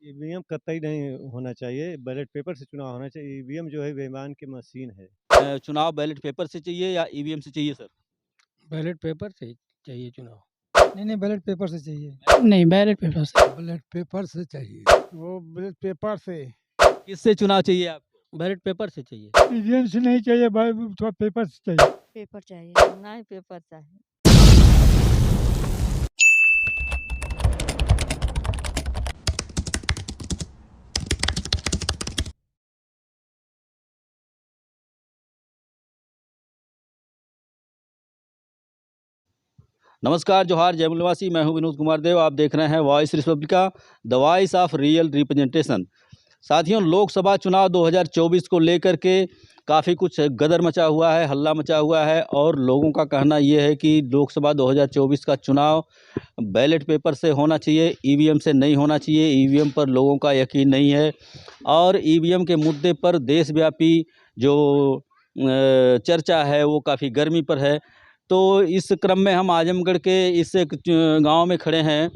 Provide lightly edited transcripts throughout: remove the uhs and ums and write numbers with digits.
EVM कतई नहीं होना चाहिए, बैलेट पेपर से चुनाव होना चाहिए। ईवीएम जो है बेईमान की मशीन है। चुनाव बैलेट पेपर से चाहिए या ईवीएम से चाहिए सर? बैलेट पेपर से चाहिए चुनाव। नहीं, बैलेट पेपर से चाहिए। नहीं, बैलेट पेपर से। बैलेट पेपर से चाहिए। वो बैलेट पेपर से। किससे चुनाव चाहिए आपको? बैलेट पेपर से चाहिए। ईवीएम से नहीं चाहिए भाई, थोड़ा पेपर से चाहिए। पेपर चाहिए, नहीं पेपर चाहिए। नमस्कार, जोहार, जय निवासी। मैं हूं विनोद कुमार देव। आप देख रहे हैं voice Republica, the voice of real representation. साथियों, लोकसभा चुनाव 2024 को लेकर के काफ़ी कुछ गदर मचा हुआ है, हल्ला मचा हुआ है और लोगों का कहना ये है कि लोकसभा 2024 का चुनाव बैलेट पेपर से होना चाहिए, ईवीएम से नहीं होना चाहिए। ईवीएम पर लोगों का यकीन नहीं है और ईवीएम के मुद्दे पर देशव्यापी जो चर्चा है वो काफ़ी गर्मी पर है। तो इस क्रम में हम आजमगढ़ के इस एक गांव में खड़े हैं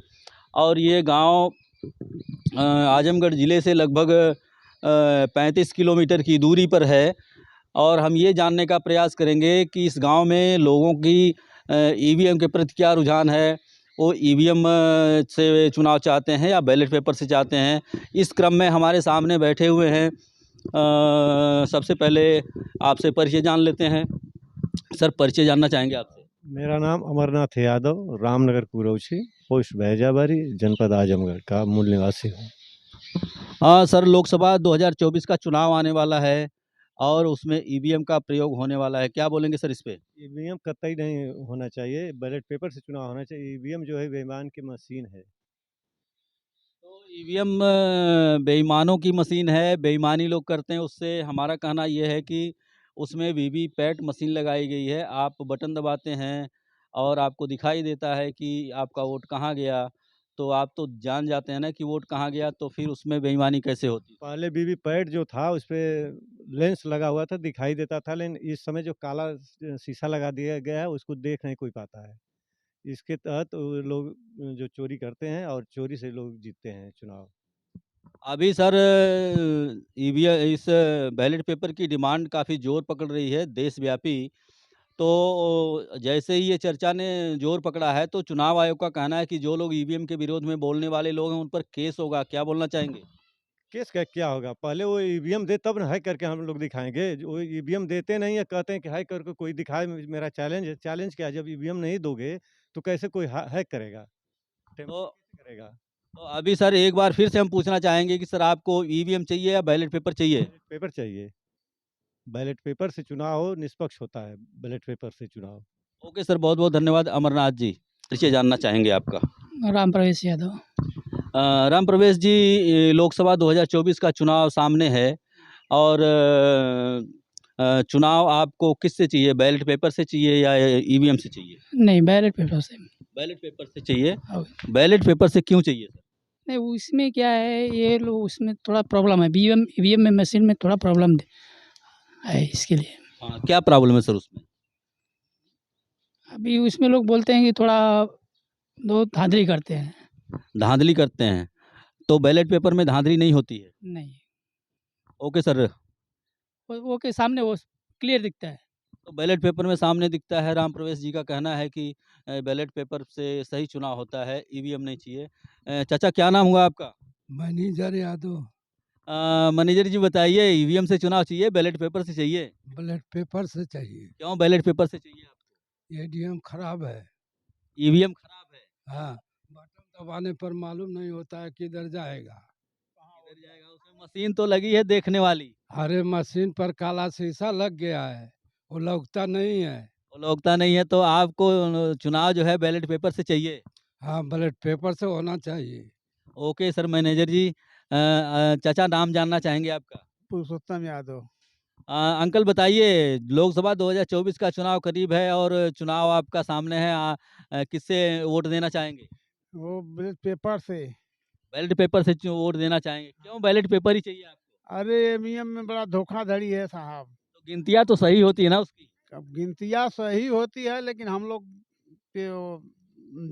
और ये गांव आजमगढ़ ज़िले से लगभग 35 किलोमीटर की दूरी पर है और हम ये जानने का प्रयास करेंगे कि इस गांव में लोगों की ईवीएम के प्रति क्या रुझान है। वो ईवीएम से चुनाव चाहते हैं या बैलेट पेपर से चाहते हैं। इस क्रम में हमारे सामने बैठे हुए हैं। सबसे पहले आपसे परिचय जान लेते हैं। सर, परिचय जानना चाहेंगे आपसे। मेरा नाम अमरनाथ यादव, रामनगर कुरौची, पोस्ट भैजाबारी, जनपद आजमगढ़ का मूल निवासी हूँ। हाँ सर, लोकसभा 2024 का चुनाव आने वाला है और उसमें ईवीएम का प्रयोग होने वाला है। क्या बोलेंगे सर इस पे? ईवीएम कतई नहीं होना चाहिए, बैलेट पेपर से चुनाव होना चाहिए। ईवीएम जो है बेईमान की मशीन है। तो ईवीएम बेईमानों की मशीन है, बेईमानी लोग करते हैं। उससे हमारा कहना यह है कि उसमें वीवीपैट मशीन लगाई गई है। आप बटन दबाते हैं और आपको दिखाई देता है कि आपका वोट कहाँ गया। तो आप तो जान जाते हैं ना कि वोट कहाँ गया, तो फिर उसमें बेईमानी कैसे होती? पहले वीवीपैट जो था उस पे लेंस लगा हुआ था, दिखाई देता था, लेकिन इस समय जो काला शीशा लगा दिया गया है उसको देख नहीं कोई पाता है। इसके तहत वो लोग जो चोरी करते हैं और चोरी से लोग जीतते हैं चुनाव। अभी सर ईवीएम इस बैलेट पेपर की डिमांड काफ़ी ज़ोर पकड़ रही है देशव्यापी। तो जैसे ही ये चर्चा ने ज़ोर पकड़ा है तो चुनाव आयोग का कहना है कि जो लोग ईवीएम के विरोध में बोलने वाले लोग हैं उन पर केस होगा। क्या बोलना चाहेंगे? केस का क्या होगा? पहले वो ईवीएम दे तब ना हैक करके हम लोग दिखाएँगे। जो वो ईवीएम देते नहीं है, कहते हैं कि हैक करके कोई दिखाए, मेरा चैलेंज है। चैलेंज क्या है? जब ईवीएम नहीं दोगे तो कैसे कोई हैक करेगा? तो टेम्परिंग कैसे करेगा? तो अभी सर एक बार फिर से हम पूछना चाहेंगे कि सर आपको ईवीएम चाहिए या बैलेट पेपर चाहिए? बैलेट पेपर चाहिए। बैलेट पेपर से चुनाव हो, निष्पक्ष होता है बैलेट पेपर से चुनाव। ओके सर, बहुत-बहुत धन्यवाद। अमरनाथ जी, परिचय जानना चाहेंगे आपका। राम प्रवेश यादव। राम प्रवेश जी, लोकसभा 2024 का चुनाव सामने है और चुनाव आपको किससे चाहिए? बैलेट पेपर से चाहिए या ईवीएम से चाहिए? नहीं, बैलेट पेपर से। बैलेट पेपर से चाहिए। और बैलेट पेपर से क्यों चाहिए सर? नहीं, उसमें क्या है, ये लोग उसमें थोड़ा प्रॉब्लम है। ईवीएम ईवीएम में मशीन में थोड़ा प्रॉब्लम है इसके लिए। हाँ, क्या प्रॉब्लम है सर उसमें? अभी उसमें लोग बोलते हैं कि थोड़ा लोग धांधली करते हैं। धांधली करते हैं, तो बैलेट पेपर में धांधली नहीं होती है। नहीं, ओके सर। वो के सामने वो क्लियर दिखता है। तो बैलेट पेपर में सामने दिखता है। राम प्रवेश जी का कहना है कि बैलेट पेपर से सही चुनाव होता है, ईवीएम नहीं चाहिए। चाचा, क्या नाम हुआ आपका? मैनेजर यादव। मैनेजर जी बताइए, ईवीएम से चुनाव चाहिए, बैलेट पेपर से चाहिए? बैलेट पेपर से चाहिए। क्यों बैलेट पेपर से चाहिए आपको? ईवीएम खराब है। ईवीएम खराब है। हाँ, बटन दबाने पर मालूम नहीं होता है किधर जाएगा। किधर जाएगा? उसमें मशीन तो लगी है देखने वाली। अरे मशीन पर काला शीशा लग गया है, वो लगता नहीं है। वो लोकता नहीं है तो आपको चुनाव जो है बैलेट पेपर से चाहिए। हाँ, बैलेट पेपर से होना चाहिए। Okay sir. मैनेजर जी, चाचा नाम जानना चाहेंगे आपका? पुरुषोत्तम यादव। अंकल बताइए, लोकसभा 2024 का चुनाव करीब है और चुनाव आपका सामने है। किससे वोट देना चाहेंगे? वो बैलेट पेपर से। बैलेट पेपर से वोट देना चाहेंगे। क्यों बैलेट पेपर ही चाहिए आपको? अरे ईवीएम में बड़ा धोखाधड़ी है साहब। तो गिनतियाँ तो सही होती है ना उसकी? अब गिनतियाँ सही होती है लेकिन हम लोग पे वो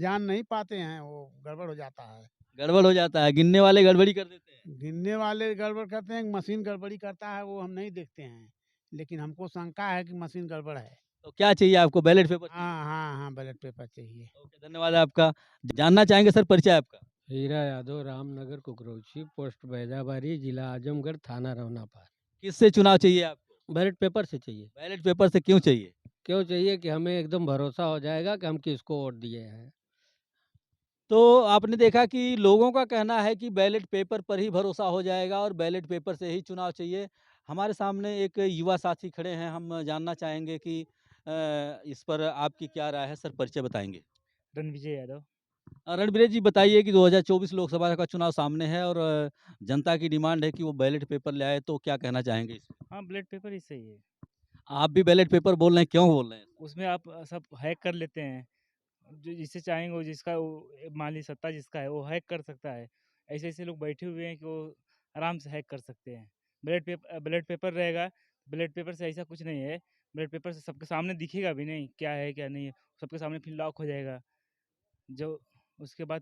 जान नहीं पाते हैं, वो गड़बड़ हो जाता है। गड़बड़ हो जाता है, गिनने वाले गड़बड़ी कर देते हैं। गिनने वाले गड़बड़ करते हैं, मशीन गड़बड़ी करता है, वो हम नहीं देखते हैं। लेकिन हमको शंका है कि मशीन गड़बड़ है। तो क्या चाहिए आपको, बैलेट पेपर चाहिए? हाँ, हाँ, हाँ, बैलेट पेपर चाहिए। ओके, धन्यवाद आपका। जानना चाहेंगे सर परिचय आपका? हीरा यादव, रामनगर कुकरौची, पोस्ट बैजाबारी, जिला आजमगढ़, थाना रवनापाल। किससे चुनाव चाहिए आपको? बैलेट पेपर से चाहिए। बैलेट पेपर से क्यों चाहिए? क्यों चाहिए कि हमें एकदम भरोसा हो जाएगा कि हम किसको वोट दिए हैं। तो आपने देखा कि लोगों का कहना है कि बैलेट पेपर पर ही भरोसा हो जाएगा और बैलेट पेपर से ही चुनाव चाहिए। हमारे सामने एक युवा साथी खड़े हैं, हम जानना चाहेंगे कि इस पर आपकी क्या राय है? सर परिचय बताएँगे? रणविजय यादव। रणवीर जी बताइए कि 2024 लोकसभा का चुनाव सामने है और जनता की डिमांड है कि वो बैलेट पेपर ले आए, तो क्या कहना चाहेंगे इसमें? हाँ, बैलेट पेपर ही सही है। आप भी बैलेट पेपर बोल रहे हैं, क्यों बोल रहे हैं? उसमें आप सब हैक कर लेते हैं। जो जिसे चाहेंगे वो जिसका वो मान लीजिए सत्ता जिसका है वो हैक कर सकता है। ऐसे-ऐसे लोग बैठे हुए हैं कि वो आराम से हैक कर सकते हैं। बैलेट पेपर रहेगा, बैलेट पेपर से ऐसा कुछ नहीं है। बैलेट पेपर से सबके सामने दिखेगा भी नहीं, क्या है क्या नहीं है। सबके सामने फिर लॉक हो जाएगा। जो उसके बाद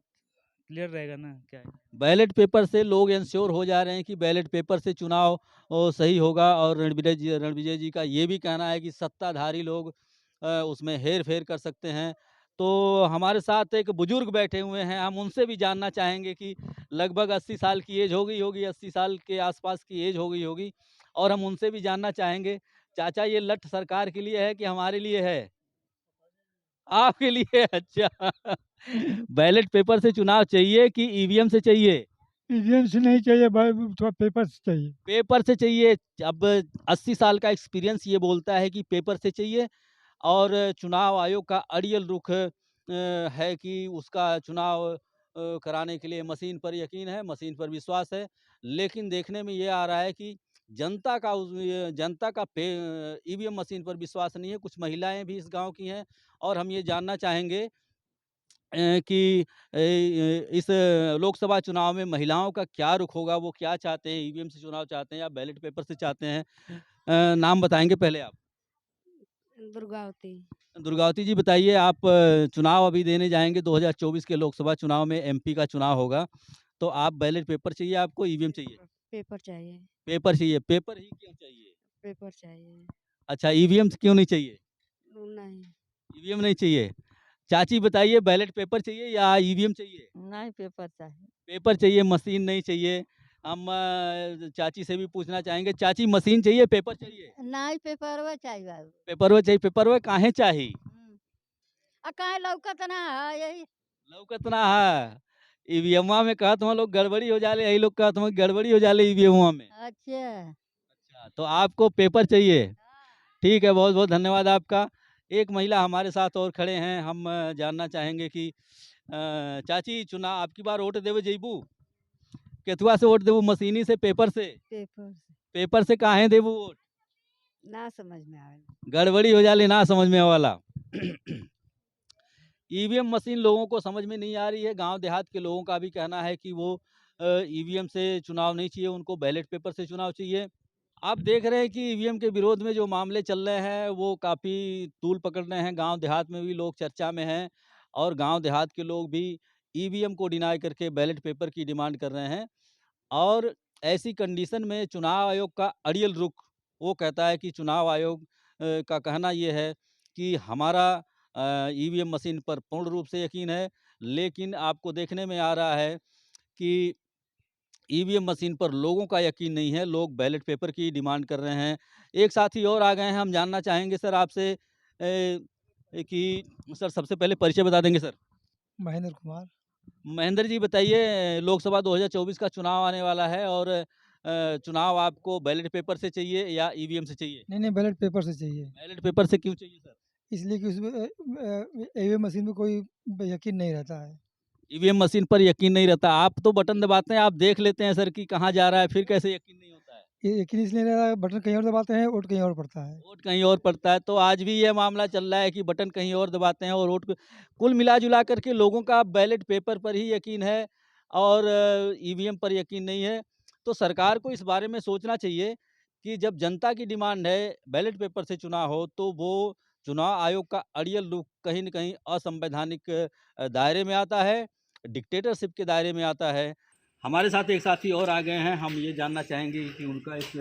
क्लियर रहेगा ना क्या है। बैलेट पेपर से लोग एंश्योर हो जा रहे हैं कि बैलेट पेपर से चुनाव सही होगा और रणविजय जी का ये भी कहना है कि सत्ताधारी लोग उसमें हेर-फेर कर सकते हैं। तो हमारे साथ एक बुजुर्ग बैठे हुए हैं, हम उनसे भी जानना चाहेंगे कि लगभग 80 साल की एज हो गई होगी, 80 साल के आसपास की एज हो गई होगी और हम उनसे भी जानना चाहेंगे, चाचा ये लठ सरकार के लिए है कि हमारे लिए है? आपके लिए अच्छा। बैलेट पेपर से चुनाव चाहिए कि ईवीएम से चाहिए? ईवीएम से नहीं चाहिए भाई, थोड़ा पेपर से चाहिए। पेपर से चाहिए। अब 80 साल का एक्सपीरियंस ये बोलता है कि पेपर से चाहिए और चुनाव आयोग का अड़ियल रुख है कि उसका चुनाव कराने के लिए मशीन पर यकीन है, मशीन पर विश्वास है। लेकिन देखने में ये आ रहा है कि जनता का ईवीएम मशीन पर विश्वास नहीं है। कुछ महिलाएँ भी इस गाँव की हैं और हम ये जानना चाहेंगे कि इस लोकसभा चुनाव में महिलाओं का क्या रुख होगा, वो क्या चाहते हैं, ईवीएम से चुनाव चाहते हैं या बैलेट पेपर से चाहते हैं? नाम बताएँगे पहले आप? दुर्गावती। दुर्गावती जी बताइए, आप चुनाव अभी देने जाएँगे 2024 के लोकसभा चुनाव में एमपी का चुनाव होगा, तो आप बैलेट पेपर चाहिए आपको, ईवीएम चाहिए? पेपर चाहिए। पेपर चाहिए, पेपर ही क्यों चाहिए? पेपर चाहिए। अच्छा, ईवीएम क्यों नहीं चाहिए? नहीं। ईवीएम नहीं चाहिए। चाची बताइए बैलेट पेपर चाहिए या ईवीएम चाहिए? नहीं पेपर चाहिए। पेपर चाहिए, मशीन नहीं चाहिए। हम चाची से भी पूछना चाहेंगे, चाची मशीन चाहिए, पेपर चाहिए? नहीं पेपरवा चाहिए बाबू। पेपरवा चाहिए, पेपरवा काहे चाही? काहे लौकत ना है यही। लौकत ना है। ईवीएमवा में कहत हूँ लोग गड़बड़ी हो जाले, यही लोग कहत हूँ गड़बड़ी हो जाले ईवीएमवा में। अच्छा। अच्छा, तो आपको पेपर चाहिए। ठीक है, बहुत-बहुत धन्यवाद आपका। एक महिला हमारे साथ और खड़े हैं, हम जानना चाहेंगे कि चाची चुनाव आपकी बार वोट देवे जइबू? केथुआ से वोट देबू, मशीनी से, पेपर से? पेपर से। पेपर से काहे देबू वोट? ना समझ में आवे। गड़बड़ी हो जाले ना समझ में आवेला। ईवीएम मशीन लोगों को समझ में नहीं आ रही है। गाँव देहात के लोगों का भी कहना है कि वो ईवीएम से चुनाव नहीं चाहिए, उनको बैलेट पेपर से चुनाव चाहिए। आप देख रहे हैं कि ईवीएम के विरोध में जो मामले चल रहे हैं, वो काफ़ी तूल पकड़ रहे हैं। गाँव देहात में भी लोग चर्चा में हैं और गाँव देहात के लोग भी ईवीएम को डिनाई करके बैलेट पेपर की डिमांड कर रहे हैं। और ऐसी कंडीशन में चुनाव आयोग का अड़ियल रुख, वो कहता है कि चुनाव आयोग का कहना ये है कि हमारा ईवीएम मशीन पर पूर्ण रूप से यकीन है, लेकिन आपको देखने में आ रहा है कि ईवीएम मशीन पर लोगों का यकीन नहीं है, लोग बैलेट पेपर की डिमांड कर रहे हैं। एक साथी और आ गए हैं, हम जानना चाहेंगे सर आपसे कि सर सबसे पहले परिचय बता देंगे सर? महेंद्र कुमार। महेंद्र जी बताइए, लोकसभा 2024 का चुनाव आने वाला है और चुनाव आपको बैलेट पेपर से चाहिए या ईवीएम से चाहिए? नहीं, बैलेट पेपर से चाहिए। बैलेट पेपर से क्यों चाहिए सर? इसलिए कि उसमें ईवीएम मशीन में कोई यकीन नहीं रहता है। ईवीएम मशीन पर यकीन नहीं रहता। आप तो बटन दबाते हैं, आप देख लेते हैं सर कि कहाँ जा रहा है, फिर कैसे यकीन नहीं होता है? ये यकीन इसलिए नहीं रहता, बटन कहीं और दबाते हैं, वोट कहीं और पड़ता है। वोट कहीं और पड़ता है, तो आज भी ये मामला चल रहा है कि बटन कहीं और दबाते हैं और वोट कुल मिला-जुला करके लोगों का बैलेट पेपर पर ही यकीन है और ईवीएम पर यकीन नहीं है। तो सरकार को इस बारे में सोचना चाहिए कि जब जनता की डिमांड है बैलेट पेपर से चुनाव हो, तो वो चुनाव आयोग का अड़ियल रुख कहीं न कहीं असंवैधानिक दायरे में आता है। डिक्टेटरशिप के दायरे में आता है। हमारे साथ एक साथी और आ गए हैं, हम ये जानना चाहेंगे कि उनका इस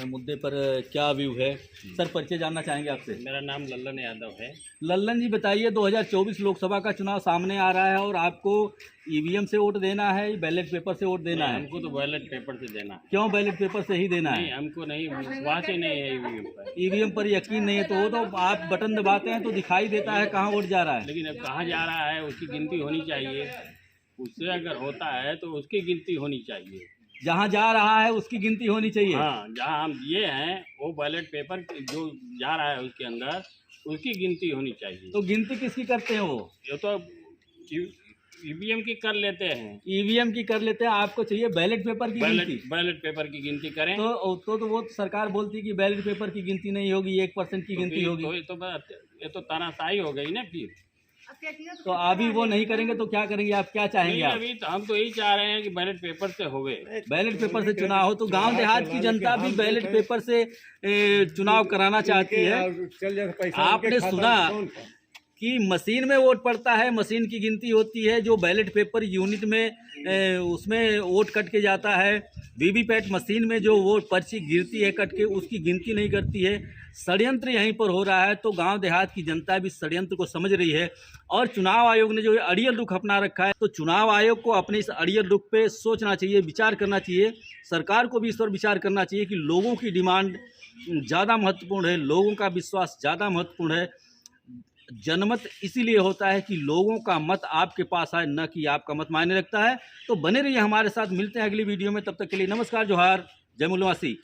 मुद्दे पर क्या व्यू है। सर, परिचय जानना चाहेंगे आपसे। मेरा नाम लल्लन यादव है। लल्लन जी, बताइए, 2024 लोकसभा का चुनाव सामने आ रहा है और आपको ईवीएम से वोट देना है, बैलेट पेपर से वोट देना है? हमको तो बैलेट पेपर से देना है। क्यों बैलेट पेपर से ही देना नहीं, है? हमको नहीं, विश्वास ही नहीं है ईवीएम पर। ईवीएम पर यकीन नहीं है तो वो तो आप बटन दबाते हैं तो दिखाई देता है कहाँ वोट जा रहा है। लेकिन अब कहाँ जा रहा है उसकी गिनती होनी चाहिए। उससे अगर होता है तो उसकी गिनती होनी चाहिए। जहाँ जा रहा है उसकी गिनती होनी चाहिए। हाँ, जहाँ हम ये हैं वो बैलेट पेपर जो जा रहा है उसके अंदर उसकी गिनती होनी चाहिए। तो गिनती किसकी करते हैं वो? ये तो ईवीएम की कर लेते हैं। ईवीएम की कर लेते हैं, आपको चाहिए बैलेट पेपर की गिनती। बैलेट पेपर की गिनती करें तो वो सरकार बोलती है कि बैलेट पेपर की गिनती नहीं होगी, 1% की गिनती होगी। ये तो तानाशाही हो गई ना। फिर तो अभी वो नहीं करेंगे तो क्या करेंगे? आप क्या चाहेंगे? आप अभी तो हम तो यही चाह रहे हैं कि बैलेट पेपर से होवे, बैलेट पेपर से चुनाव हो। तो गांव देहात की जनता भी बैलेट पेपर से चुनाव कराना चाहती है। आपने सुना कि मशीन में वोट पड़ता है, मशीन की गिनती होती है, जो बैलेट पेपर यूनिट में उसमें वोट कट के जाता है। वीवीपैट मशीन में जो वोट पर्ची गिरती है कट के, उसकी गिनती नहीं करती है। षड्यंत्र यहीं पर हो रहा है। तो गांव देहात की जनता भी षड्यंत्र को समझ रही है और चुनाव आयोग ने जो अड़ियल रुख अपना रखा है, तो चुनाव आयोग को अपने इस अड़ियल रुख पे सोचना चाहिए, विचार करना चाहिए। सरकार को भी इस पर विचार करना चाहिए कि लोगों की डिमांड ज़्यादा महत्वपूर्ण है, लोगों का विश्वास ज़्यादा महत्वपूर्ण है। जनमत इसीलिए होता है कि लोगों का मत आपके पास आए, न कि आपका मत मायने रखता है। तो बने रहिए हमारे साथ, मिलते हैं अगली वीडियो में। तब तक के लिए नमस्कार, जोहार, जय मूलवासी।